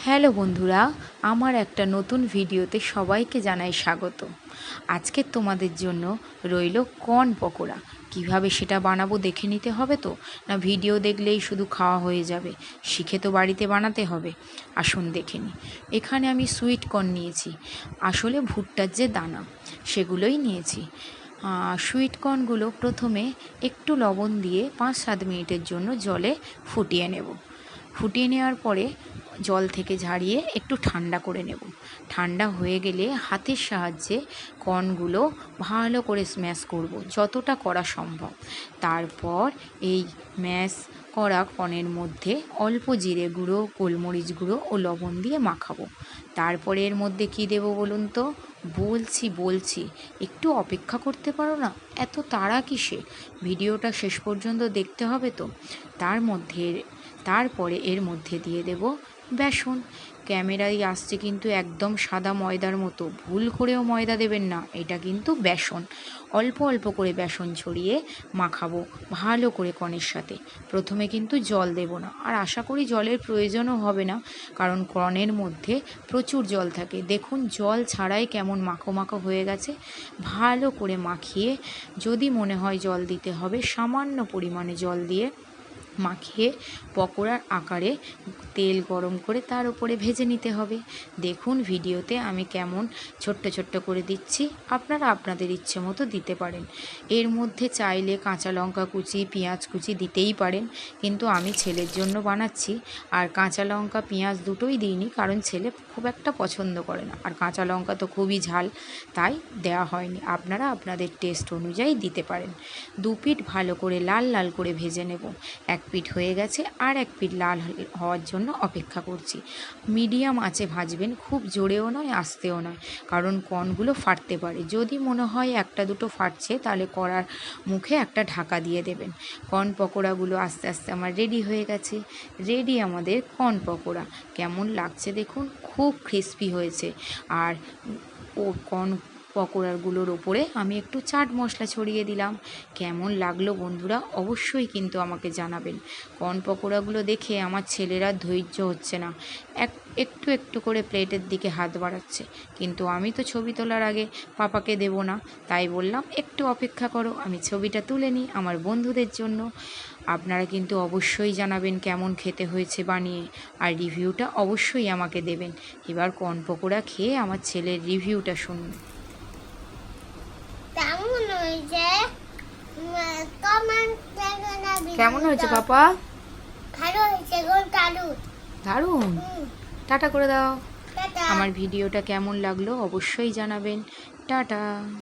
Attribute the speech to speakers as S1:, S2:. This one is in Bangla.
S1: হ্যালো বন্ধুরা, আমার একটা নতুন ভিডিওতে সবাইকে জানাই স্বাগত। আজকে তোমাদের জন্য রইল কর্ন পকোড়া। কিভাবে সেটা বানাবো দেখে নিতে হবে তো, না ভিডিও দেখলেই শুধু খাওয়া হয়ে যাবে? শিখে তো বাড়িতে বানাতে হবে। আসুন দেখে নিই। এখানে আমি সুইট কর্ন নিয়েছি, আসলে ভুট্টার যে দানা সেগুলোই নিয়েছি। সুইট কর্নগুলো প্রথমে একটু লবণ দিয়ে 5-7 মিনিটের জন্য জলে ফুটিয়ে নেব। ফুটিয়ে নেওয়ার পরে জল থেকে ঝাড়িয়ে একটু ঠান্ডা করে নেব। ঠান্ডা হয়ে গেলে হাতের সাহায্যে কর্নগুলো ভালো করে স্ম্যাশ করব, যতটা করা সম্ভব। তারপর এই ম্যাশ করা কর্নের মধ্যে অল্প জিরে গুঁড়ো, গোলমরিচ গুঁড়ো ও লবণ দিয়ে মাখাবো। তারপরে এর মধ্যে কি দেব বলুন তো? বলছি একটু অপেক্ষা করতে পারো না? এত তাড়া কিসে? ভিডিওটা শেষ পর্যন্ত দেখতে হবে তো। তারপরে এর মধ্যে দিয়ে দেব বেসন। ক্যামেরায় আসছে কিন্তু একদম সাদা ময়দার মতো, ভুল করেও ময়দা দেবেন না, এটা কিন্তু বেসন। অল্প অল্প করে বেসন ছড়িয়ে মাখাবো ভালো করে কর্নের সাথে। প্রথমে কিন্তু জল দেব না, আর আশা করি জলের প্রয়োজনও হবে না, কারণ কর্নের মধ্যে প্রচুর জল থাকে। দেখুন জল ছাড়াই কেমন মাখো মাখো হয়ে গেছে। ভালো করে মাখিয়ে, যদি মনে হয় জল দিতে হবে, সামান্য পরিমাণে জল দিয়ে মাখিয়ে পকোড়ার আকারে তেল গরম করে তার উপরে ভেজে নিতে হবে। দেখুন ভিডিওতে আমি কেমন ছোট্ট ছোট্ট করে দিচ্ছি, আপনারা আপনাদের ইচ্ছে মতো দিতে পারেন। এর মধ্যে চাইলে কাঁচা লঙ্কা কুচি, পেঁয়াজ কুচি দিতেই পারেন, কিন্তু আমি ছেলের জন্য বানাচ্ছি, আর কাঁচা লঙ্কা পেঁয়াজ দুটোই দিইনি, কারণ ছেলে খুব একটা পছন্দ করে না, আর কাঁচা লঙ্কা তো খুবই ঝাল, তাই দেওয়া হয়নি। আপনারা আপনাদের টেস্ট অনুযায়ী দিতে পারেন। দু পিঠ ভালো করে লাল লাল করে ভেজে নেব। এক পিঠ হয়ে গেছে, আর এক পিঠ লাল হওয়ার জন্য অপেক্ষা করছি। মিডিয়াম আঁচে ভাজবেন, খুব জোরেও নয় আস্তেও নয়, কারণ কর্নগুলো ফাটতে পারে। যদি মনে হয় একটা দুটো ফাটছে, তাহলে কড়ার মুখে একটা ঢাকা দিয়ে দেবেন। কর্ন পকোড়াগুলো আস্তে আস্তে আমার রেডি হয়ে গেছে। রেডি আমাদের কর্ন পকোড়া। কেমন লাগছে দেখুন, খুব ক্রিস্পি হয়েছে। আর কর্ন পকোড়াগুলোর ওপরে আমি একটু চাট মশলা ছড়িয়ে দিলাম। কেমন লাগলো বন্ধুরা অবশ্যই কিন্তু আমাকে জানাবেন। কর্ন পকোড়াগুলো দেখে আমার ছেলেরা ধৈর্য হচ্ছে না, একটু একটু করে প্লেটের দিকে হাত বাড়াচ্ছে, কিন্তু আমি তো ছবি তোলার আগে পাপাকে দেব না, তাই বললাম একটু অপেক্ষা করো, আমি ছবিটা তুলে নিই আমার বন্ধুদের জন্য। আপনারা কিন্তু অবশ্যই জানাবেন কেমন খেতে হয়েছে বানিয়ে, আর রিভিউটা অবশ্যই আমাকে দেবেন। এবার কর্ন পকোড়া খেয়ে আমার ছেলের রিভিউটা শুনুন। কেমন হয়েছে পাপা?
S2: ভালো হয়েছে গো,
S1: দারুণ। টাটা করে দাও। আমার ভিডিওটা কেমন লাগলো অবশ্যই জানাবেন। টাটা।